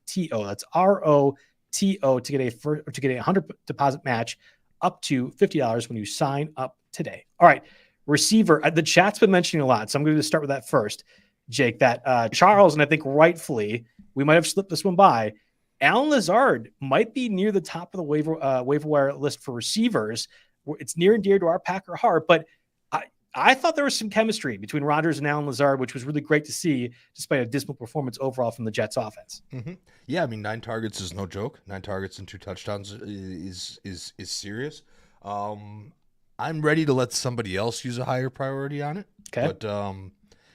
That's ROTO to get a 100 deposit match up to $50 when you sign up today. All right, receiver. The chat's been mentioning a lot, so I'm going to start with that first. Jake, that Charles, and I think rightfully, we might have slipped this one by. Allen Lazard might be near the top of the waiver wire list for receivers. It's near and dear to our Packer heart, but I thought there was some chemistry between Rodgers and Allen Lazard, which was really great to see, despite a dismal performance overall from the Jets offense. Mm-hmm. Yeah, I mean, 9 targets is no joke. 9 targets and 2 touchdowns is serious. I'm ready to let somebody else use a higher priority on it. Okay. But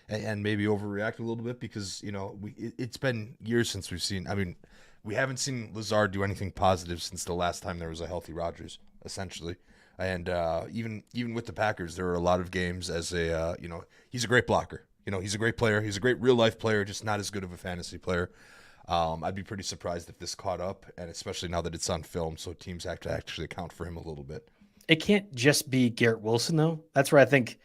and maybe overreact a little bit because it's been years since we've seen. I mean, we haven't seen Lazard do anything positive since the last time there was a healthy Rodgers, essentially. And even with the Packers, there were a lot of games as a he's a great blocker. He's a great player. He's a great real life player, just not as good of a fantasy player. I'd be pretty surprised if this caught up, and especially now that it's on film, so teams have to actually account for him a little bit. It can't just be Garrett Wilson, though. That's where I think,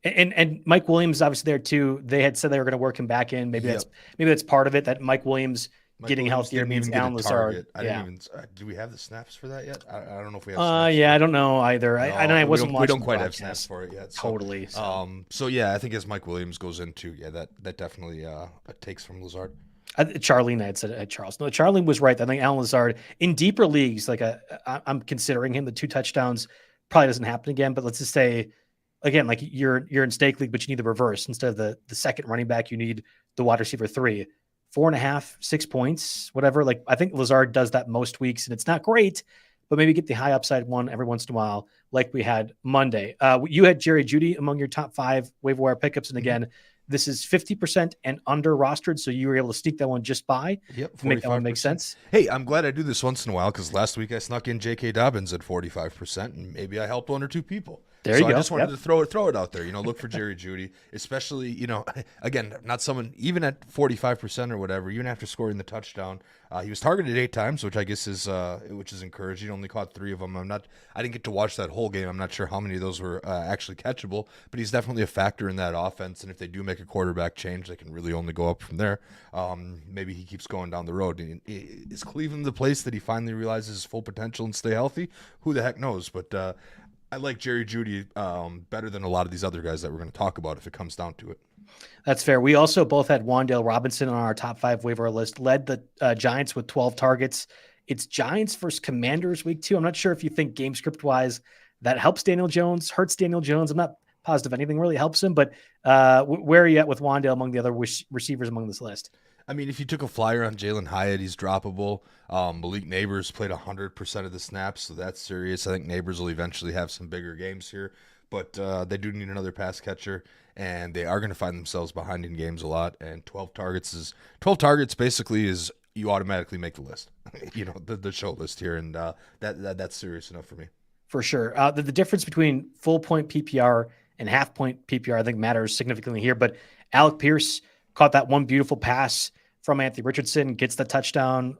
and Mike Williams is obviously there too. They had said they were going to work him back in. Maybe that's part of it. That Mike Williams getting healthier means Allen Lazard. I didn't even. Do we have the snaps for that yet? I don't know if we have. I don't know either. I wasn't watching. We don't quite have snaps for it yet. So, totally. So yeah, I think as Mike Williams goes into that definitely takes from Lazard. Charlene had said Charles. No, Charlene was right. I think Allen Lazard in deeper leagues, I'm considering him. The 2 touchdowns probably doesn't happen again. But let's just say, again, like you're in stake league, but you need the reverse instead of the second running back. You need the wide receiver 3, 4.5, 6 points, whatever. Like I think Lazard does that most weeks, and it's not great, but maybe get the high upside one every once in a while, like we had Monday. You had Jerry Jeudy among your top 5 waiver wire pickups, and again. This is 50% and under rostered, so you were able to sneak that one just by. Yep, to make that one make sense. Hey, I'm glad I do this once in a while because last week I snuck in J.K. Dobbins at 45%, and maybe I helped 1 or 2 people. There you go. I just wanted to throw it out there. Look for Jerry Jeudy, especially again, not someone even at 45% or whatever. Even after scoring the touchdown, he was targeted 8 times, which I guess is encouraging. Only caught 3 of them. I didn't get to watch that whole game. I'm not sure how many of those were actually catchable, but he's definitely a factor in that offense. And if they do make a quarterback change, they can really only go up from there. Maybe he keeps going down the road. Is Cleveland the place that he finally realizes his full potential and stay healthy? Who the heck knows? But I like Jerry Jeudy better than a lot of these other guys that we're going to talk about if it comes down to it. That's fair. We also both had Wan'Dale Robinson on our top 5 waiver list, led the Giants with 12 targets. It's Giants versus Commanders week 2. I'm not sure if you think game script wise that helps Daniel Jones, hurts Daniel Jones. I'm not positive anything really helps him, but where are you at with Wan'Dale among the other receivers among this list? I mean, if you took a flyer on Jalen Hyatt, he's droppable. Malik Neighbors played 100% of the snaps, so that's serious. I think Neighbors will eventually have some bigger games here, but they do need another pass catcher, and they are going to find themselves behind in games a lot. And 12 targets basically is you automatically make the list, the show list here, and that's serious enough for me. For sure. The difference between full point PPR and half point PPR, I think, matters significantly here. But Alec Pierce caught that one beautiful pass from Anthony Richardson, gets the touchdown,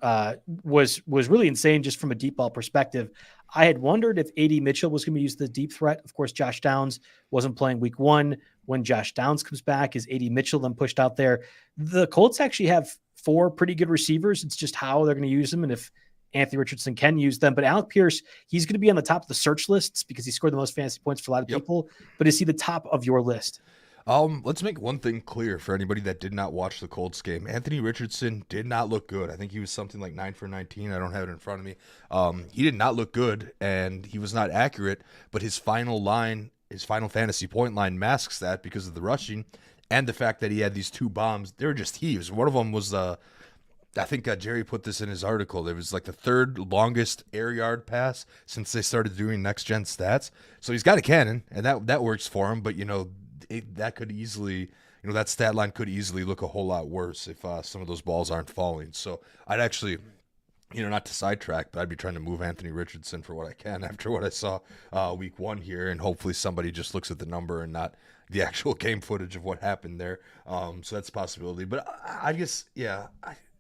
was really insane just from a deep ball perspective. I had wondered if A.D. Mitchell was going to be used the deep threat. Of course, Josh Downs wasn't playing week 1. When Josh Downs comes back, is A.D. Mitchell then pushed out there? The Colts actually have 4 pretty good receivers. It's just how they're going to use them and if Anthony Richardson can use them. But Alec Pierce, he's going to be on the top of the search lists because he scored the most fantasy points for a lot of people. But is he the top of your list? Let's make one thing clear for anybody that did not watch the Colts game. Anthony Richardson did not look good. I think he was something like 9 for 19. I don't have it in front of me. He did not look good, and he was not accurate, but his final fantasy point line masks that because of the rushing and the fact that he had these 2 bombs. They were just heaves. One of them was I think Jerry put this in his article. It was like the 3rd longest air yard pass since they started doing next gen stats. So he's got a cannon, and that works for him, but that could easily, that stat line could easily look a whole lot worse if some of those balls aren't falling. So I'd actually, not to sidetrack, but I'd be trying to move Anthony Richardson for what I can after what I saw week 1 here, and hopefully somebody just looks at the number and not the actual game footage of what happened there. So that's a possibility. But I guess,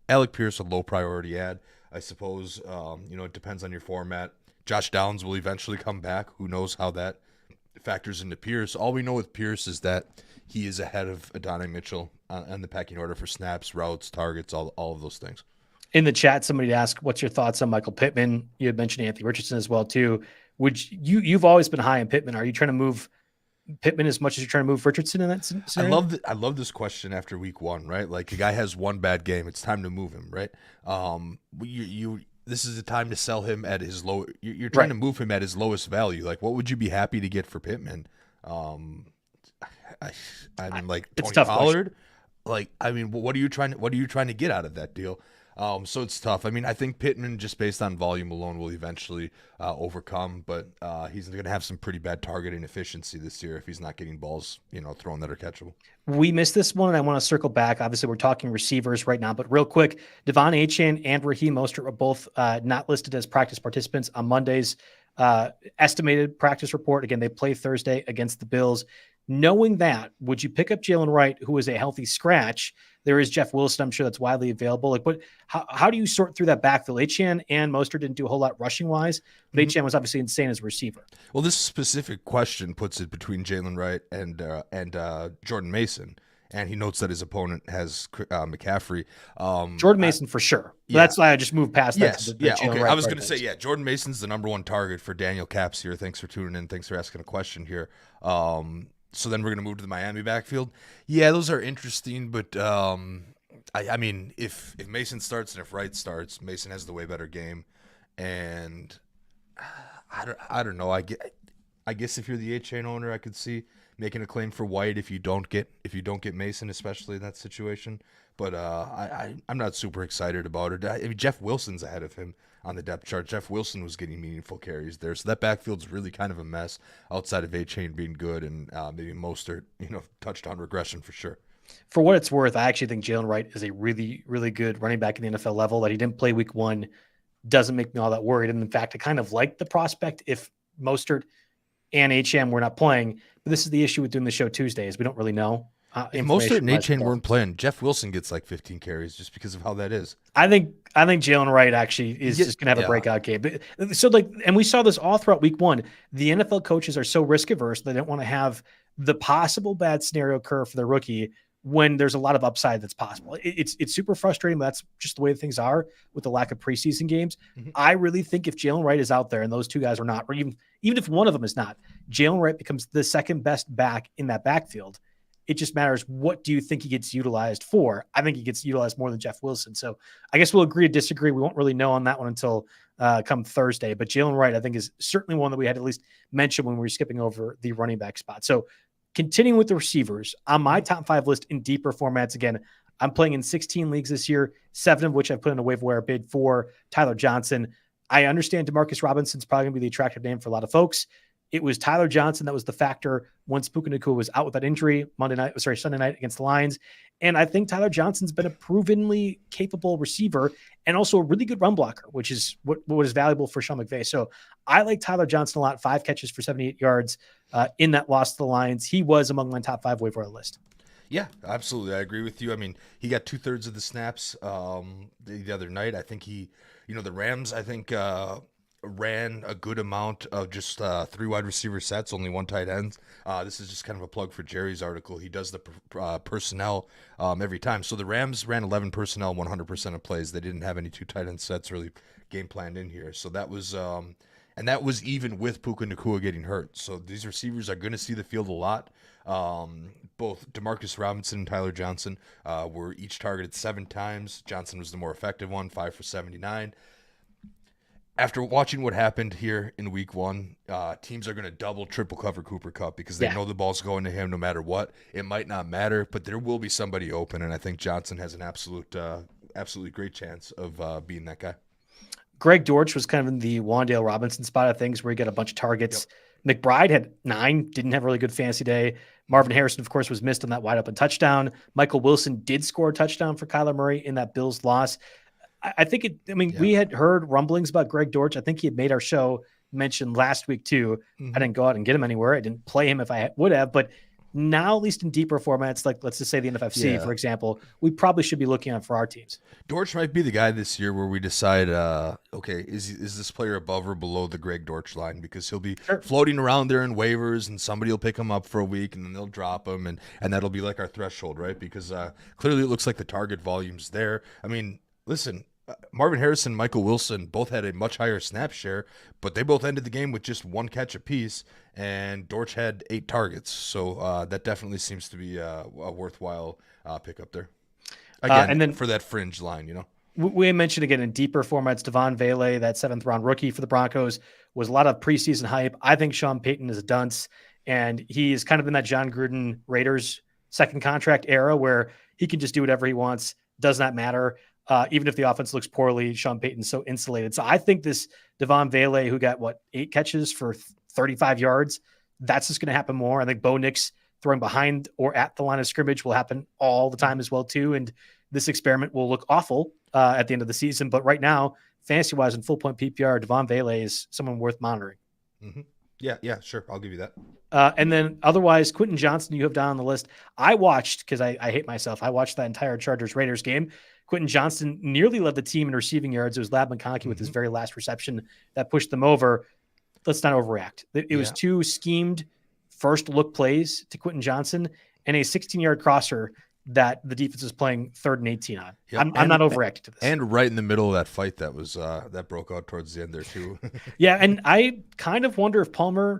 Alec Pierce, a low priority ad, I suppose. It depends on your format. Josh Downs will eventually come back. Who knows how that factors into Pierce. All we know with Pierce is that he is ahead of Adonai Mitchell on the pecking order for snaps, routes, targets, all of those things. In the chat, somebody asked, what's your thoughts on Michael Pittman? You had mentioned Anthony Richardson as well, too. You've always been high on Pittman. Are you trying to move Pittman as much as you're trying to move Richardson in that scenario? I love this question after week 1, right? Like, a guy has one bad game. It's time to move him, right? This is the time to sell him at his low. You're trying to move him at his lowest value. Like, what would you be happy to get for Pittman? I mean, like It's a Tony tough question. Pollard. Like, I mean, what are you trying to get out of that deal? So it's tough. I mean, I think Pittman, just based on volume alone, will eventually overcome, but he's going to have some pretty bad targeting efficiency this year if he's not getting balls, thrown that are catchable. We missed this one, and I want to circle back. Obviously, we're talking receivers right now, but real quick, Devon Achane and Raheem Mostert were both not listed as practice participants on Monday's estimated practice report. Again, they play Thursday against the Bills. Knowing that, would you pick up Jalen Wright, who is a healthy scratch? There is Jeff Wilson, I'm sure that's widely available. Like, but how do you sort through that backfield? Achane and Mostert didn't do a whole lot rushing wise, but Achane was obviously insane as a receiver. Well, this specific question puts it between Jalen Wright and Jordan Mason, and he notes that his opponent has McCaffrey. Jordan Mason for sure. Yeah. That's why I just moved past that. Yes, okay. I was going to say, Jordan Mason's the number one target for Daniel Caps here. Thanks for tuning in. Thanks for asking a question here. So then we're going to move to the Miami backfield. Yeah, those are interesting, but I mean, if Mason starts and if Wright starts, Mason has the way better game, and I don't know. I guess if you're the Achane owner, I could see making a claim for White if you don't get Mason, especially in that situation. But I'm not super excited about it. I mean, Jeff Wilson's ahead of him on the depth chart. Jeff Wilson was getting meaningful carries there, so that backfield's really kind of a mess outside of Achane being good and maybe Mostert, touchdown regression for sure. For what it's worth, I actually think Jalen Wright is a really, really good running back in the NFL level. That he didn't play week one doesn't make me all that worried. And in fact, I kind of like the prospect if Mostert and Achane were not playing. But this is the issue with doing the show Tuesdays. We don't really know. If Mostert and Achane weren't playing, Jeff Wilson gets like 15 carries just because of how that is. I think Jalen Wright actually is just going to have a breakout game. But so and we saw this all throughout week one. The NFL coaches are so risk averse they don't want to have the possible bad scenario occur for their rookie when there's a lot of upside that's possible. It's super frustrating, but that's just the way things are with the lack of preseason games. Mm-hmm. I really think if Jalen Wright is out there and those two guys are not, or even if one of them is not, Jalen Wright becomes the second best back in that backfield. It just matters, what do you think he gets utilized for? I think he gets utilized more than Jeff Wilson. So I guess we'll agree to disagree. We won't really know on that one until come Thursday. But Jalen Wright, I think, is certainly one that we had at least mentioned when we were skipping over the running back spot. So continuing with the receivers, on my top 5 list in deeper formats, again, I'm playing in 16 leagues this year, 7 of which I've put in a waiver wire bid for Tyler Johnson. I understand Demarcus Robinson's probably going to be the attractive name for a lot of folks. It was Tyler Johnson that was the factor once Puka Nacua was out with that injury Sunday night against the Lions. And I think Tyler Johnson's been a provenly capable receiver and also a really good run blocker, which is what is valuable for Sean McVay. So I like Tyler Johnson a lot. 5 catches for 78 yards in that loss to the Lions. He was among my top 5 waiver wire list. Yeah, absolutely. I agree with you. I mean, he got 2/3 of the snaps the other night. I think the Rams, ran a good amount of just 3 wide receiver sets, only 1 tight end. This is just kind of a plug for Jerry's article. He does the personnel every time. So the Rams ran 11 personnel, 100% of plays. They didn't have any 2 tight end sets really game planned in here. So that was and that was even with Puka Nacua getting hurt. So these receivers are going to see the field a lot. Both Demarcus Robinson and Tyler Johnson were each targeted 7 times. Johnson was the more effective one, 5 for 79. After watching what happened here in week one, teams are going to double, triple cover Cooper Kupp because they know the ball's going to him no matter what. It might not matter, but there will be somebody open, and I think Johnson has an absolutely great chance of being that guy. Greg Dortch was kind of in the Wan'Dale Robinson spot of things where he got a bunch of targets. Yep. McBride had 9, didn't have a really good fantasy day. Marvin Harrison, of course, was missed on that wide open touchdown. Michael Wilson did score a touchdown for Kyler Murray in that Bills loss. I think we had heard rumblings about Greg Dortch. I think he had made our show mention last week too. Mm-hmm. I didn't go out and get him anywhere. I didn't play him if I would have, but now, at least in deeper formats, like let's just say the NFFC, for example, we probably should be looking out for our teams. Dortch might be the guy this year where we decide, okay, is this player above or below the Greg Dortch line? Because he'll be floating around there in waivers, and somebody will pick him up for a week, and then they'll drop him, and that'll be like our threshold, right? Because clearly it looks like the target volume's there. I mean, listen, Marvin Harrison and Michael Wilson both had a much higher snap share, but they both ended the game with just 1 catch apiece, and Dortch had 8 targets. So that definitely seems to be a worthwhile pickup there. Again, and then for that fringe line, We mentioned again in deeper formats, Devon Vele, that 7th round rookie for the Broncos, was a lot of preseason hype. I think Sean Payton is a dunce. And he is kind of in that John Gruden Raiders second contract era where he can just do whatever he wants. Does not matter. Even if the offense looks poorly, Sean Payton's so insulated. So I think this Devon Vele, who got 8 catches for 35 yards, that's just going to happen more. I think Bo Nix throwing behind or at the line of scrimmage will happen all the time as well too. And this experiment will look awful at the end of the season. But right now, fantasy-wise in full point PPR, Devon Vele is someone worth monitoring. Mm-hmm. Yeah, sure. I'll give you that. And then otherwise, Quentin Johnson, you have down on the list. I watched, because I hate myself, I watched that entire Chargers-Raiders game. Quentin Johnson nearly led the team in receiving yards. It was Lab McConkey with his very last reception that pushed them over. Let's not overreact. It was 2 schemed first look plays to Quentin Johnson and a 16-yard crosser that the defense is playing 3rd and 18 on. Yep. I'm not overreacting to this. And right in the middle of that fight that was that broke out towards the end there too. Yeah, and I kind of wonder if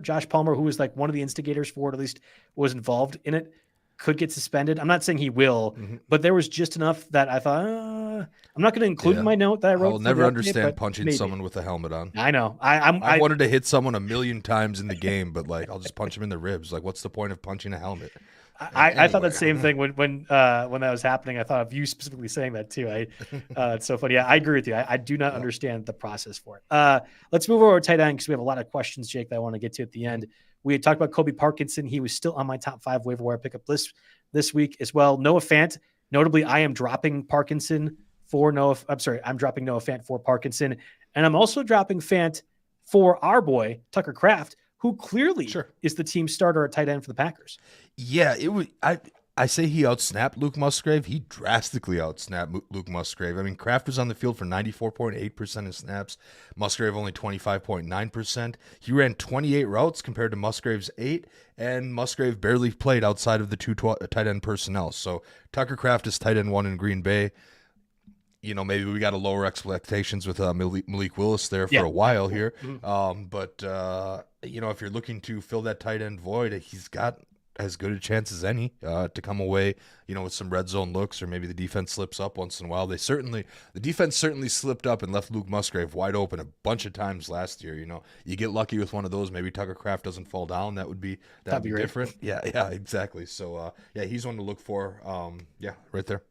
Josh Palmer, who was like one of the instigators for it, at least was involved in it, could get suspended. I'm not saying he will, but there was just enough that I thought, I'm not going to include in my note that I wrote. I'll never understand punching someone with a helmet on. I know. I wanted to hit someone a million times in the game, but like I'll just punch him in the ribs. Like, what's the point of punching a helmet? I thought that same thing when that was happening. I thought of you specifically saying that too. It's so funny. Yeah, I agree with you. I do not understand the process for it. Let's move over to tight end because we have a lot of questions, Jake, that I want to get to at the end. We had talked about Colby Parkinson. He was still on my top 5 waiver wire pickup list this week as well. Noah Fant. Notably, I am dropping Parkinson for Noah. I'm sorry, I'm dropping Noah Fant for Parkinson, and I'm also dropping Fant for our boy Tucker Kraft, who clearly is the team starter at tight end for the Packers. Yeah, it was. I say he outsnapped Luke Musgrave. He drastically outsnapped Luke Musgrave. I mean, Kraft was on the field for 94.8% of snaps. Musgrave only 25.9%. He ran 28 routes compared to Musgrave's 8, and Musgrave barely played outside of the 2 tight end personnel. So Tucker Kraft is tight end 1 in Green Bay. You know, maybe we got to lower expectations with Malik Willis there for a while here. But you know, if you're looking to fill that tight end void, he's got as good a chance as any to come away, you know, with some red zone looks, or maybe the defense slips up once in a while. The defense certainly slipped up and left Luke Musgrave wide open a bunch of times last year. You know, you get lucky with one of those. Maybe Tucker Kraft doesn't fall down. That'd be different. Yeah, exactly. So he's one to look for. Right there.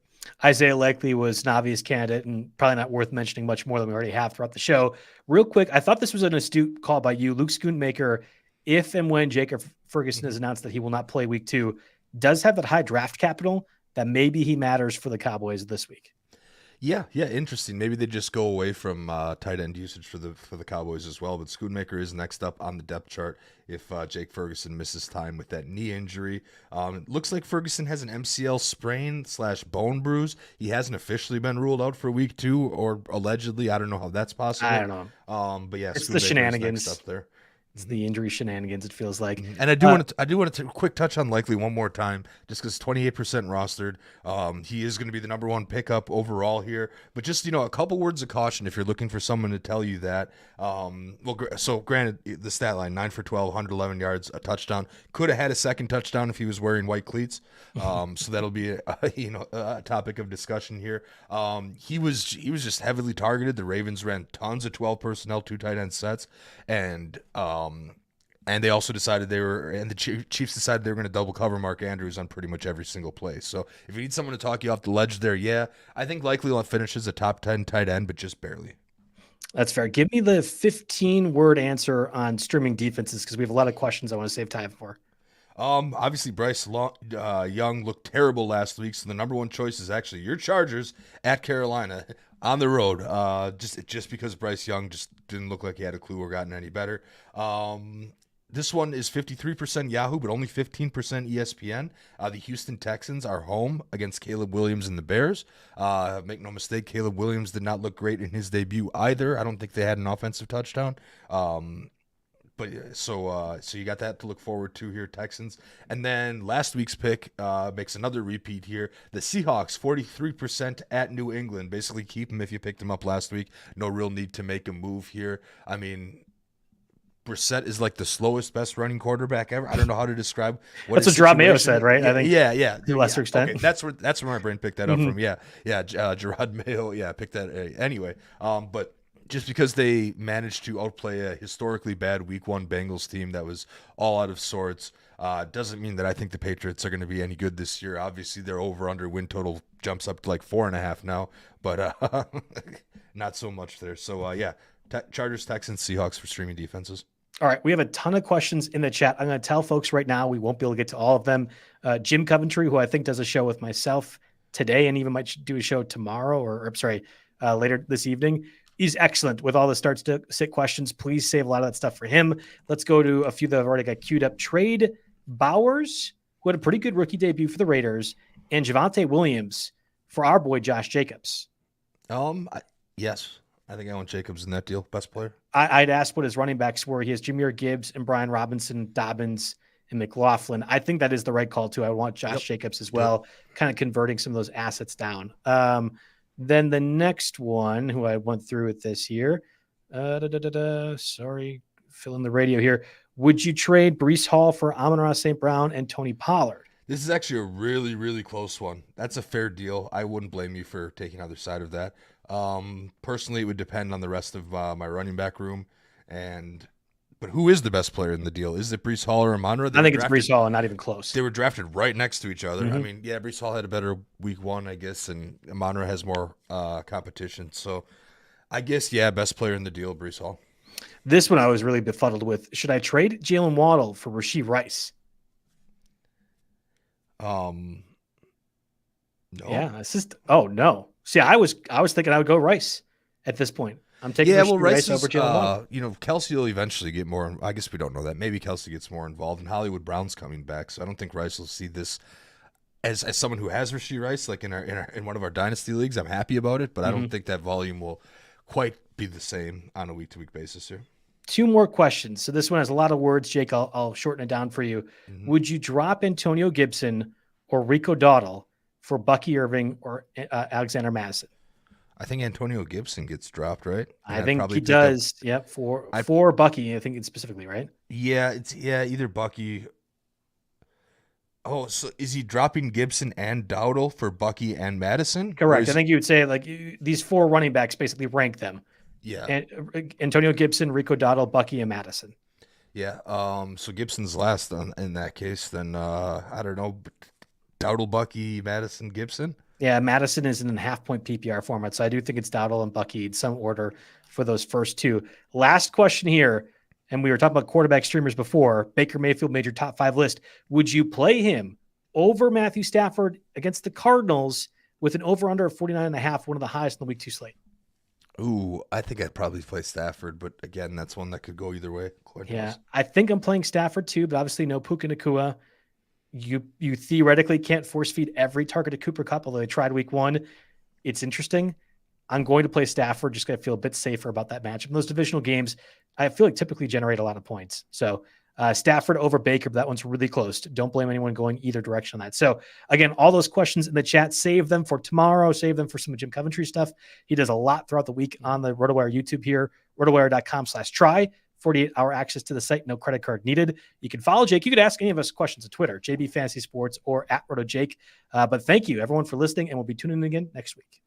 Isaiah Likely was an obvious candidate and probably not worth mentioning much more than we already have throughout the show. Real quick, I thought this was an astute call by you. Luke Schoonmaker, if and when Jacob Ferguson has announced that he will not play week 2, does have that high draft capital that maybe he matters for the Cowboys this week. Yeah, interesting. Maybe they just go away from tight end usage for the Cowboys as well. But Schoonmaker is next up on the depth chart if Jake Ferguson misses time with that knee injury. It looks like Ferguson has an MCL sprain / bone bruise. He hasn't officially been ruled out for week 2, or allegedly. I don't know how that's possible. I don't know. But yeah, it's the shenanigans next up there. It's the injury shenanigans, it feels like. And I do want to quick touch on Likely one more time, just because 28% rostered. He is going to be the number 1 pickup overall here. But just, you know, a couple words of caution if you're looking for someone to tell you that. So granted, the stat line, 9 for 12, 111 yards, a touchdown. Could have had a second touchdown if he was wearing white cleats. So that'll be a topic of discussion here. He was just heavily targeted. The Ravens ran tons of 12 personnel, 2 tight end sets, and they also decided the Chiefs decided they were going to double cover Mark Andrews on pretty much every single play. So if you need someone to talk you off the ledge there, I think Likely will finish as a top 10 tight end, but just barely. That's fair. Give me the 15-word answer on streaming defenses, because we have a lot of questions I want to save time for. Obviously Bryce Young looked terrible last week, so the number 1 choice is actually your Chargers at Carolina on the road. Just because Bryce Young just didn't look like he had a clue or gotten any better. This one is 53% Yahoo, but only 15% ESPN. The Houston Texans are home against Caleb Williams and the Bears. Make no mistake, Caleb Williams did not look great in his debut either. I don't think they had an offensive touchdown. But so you got that to look forward to here, Texans. And then last week's pick makes another repeat here. The Seahawks, 43% at New England. Basically keep them if you picked them up last week. No real need to make a move here. I mean, Brissett is like the slowest, best running quarterback ever. I don't know how to describe what that's what Gerard Mayo said, right? Yeah, I think to a lesser extent. Okay, that's where my brain picked that up from. Yeah, Gerard Mayo, picked that anyway. But just because they managed to outplay a historically bad Week 1 Bengals team that was all out of sorts, doesn't mean that I think the Patriots are going to be any good this year. Obviously, their over-under win total jumps up to like 4.5 now, but not so much there. So, Chargers, Texans, Seahawks for streaming defenses. All right, we have a ton of questions in the chat. I'm going to tell folks right now we won't be able to get to all of them. Jim Coventry, who I think does a show with myself today and even might do a show tomorrow later this evening, he's excellent with all the starts to sit questions. Please save a lot of that stuff for him. Let's go to a few that I've already got queued up. Trade Bowers, who had a pretty good rookie debut for the Raiders, and Javonte Williams for our boy Josh Jacobs. Yes. I think I want Jacobs in that deal. Best player. I'd asked what his running backs were. He has Jahmyr Gibbs and Brian Robinson, Dobbins, and McLaughlin. I think that is the right call, too. I want Josh Jacobs as well, kind of converting some of those assets down. Then the next one, who I went through with this here. Sorry, fill in the radio here. Would you trade Breece Hall for Amon-Ra St. Brown and Tony Pollard? This is actually a really, really close one. That's a fair deal. I wouldn't blame you for taking either side of that. Personally, it would depend on the rest of my running back room. But who is the best player in the deal? Is it Breece Hall or Amon-Ra? I think it's Breece Hall and not even close. They were drafted right next to each other. Mm-hmm. I mean, yeah, Breece Hall had a better Week 1, I guess, and Amon-Ra has more competition. So I guess, best player in the deal, Breece Hall. This one I was really befuddled with. Should I trade Jalen Waddle for Rashee Rice? No. Yeah, it's just no. See, I was thinking I would go Rice at this point. I'm taking Rice over Jalen Waddle. Kelsey will eventually get more. I guess we don't know that. Maybe Kelsey gets more involved, and Hollywood Brown's coming back. So I don't think Rice will see this as someone who has Rashee Rice, like in one of our dynasty leagues. I'm happy about it, but I don't think that volume will quite be the same on a week-to-week basis here. 2 more questions. So this one has a lot of words, Jake. I'll shorten it down for you. Mm-hmm. Would you drop Antonio Gibson or Rico Dowdle for Bucky Irving or Alexander Madison? I think Antonio Gibson gets dropped, right? I think he does. Yep. For Bucky, I think it's specifically, right? Yeah, either Bucky. Oh, so is he dropping Gibson and Dowdle for Bucky and Madison? Correct. I think you would say these 4 running backs basically rank them. Yeah. And Antonio Gibson, Rico Dowdle, Bucky, and Madison. Yeah. So Gibson's last in that case. Then I don't know. Dowdle, Bucky, Madison, Gibson. Yeah, Madison is in a half-point PPR format, so I do think it's Dowdle and Bucky in some order for those first 2. Last question here, and we were talking about quarterback streamers before. Baker Mayfield made your top 5 list. Would you play him over Matthew Stafford against the Cardinals with an over-under of 49.5, one of the highest in the Week 2 slate? Ooh, I think I'd probably play Stafford, but again, that's one that could go either way. I think I'm playing Stafford too, but obviously no Puka Nacua. You theoretically can't force feed every target to Cooper Kupp, although they tried Week 1. It's interesting. I'm going to play Stafford, just going to feel a bit safer about that matchup. In those divisional games, I feel like typically generate a lot of points. So Stafford over Baker, but that one's really close. Don't blame anyone going either direction on that. So again, all those questions in the chat, save them for tomorrow, save them for some of Jim Coventry stuff. He does a lot throughout the week on the RotoWire YouTube here, rotowire.com/try. 48-hour access to the site, no credit card needed. You can follow Jake. You could ask any of us questions on Twitter, JB Fantasy Sports or @RotoJake. But thank you, everyone, for listening, and we'll be tuning in again next week.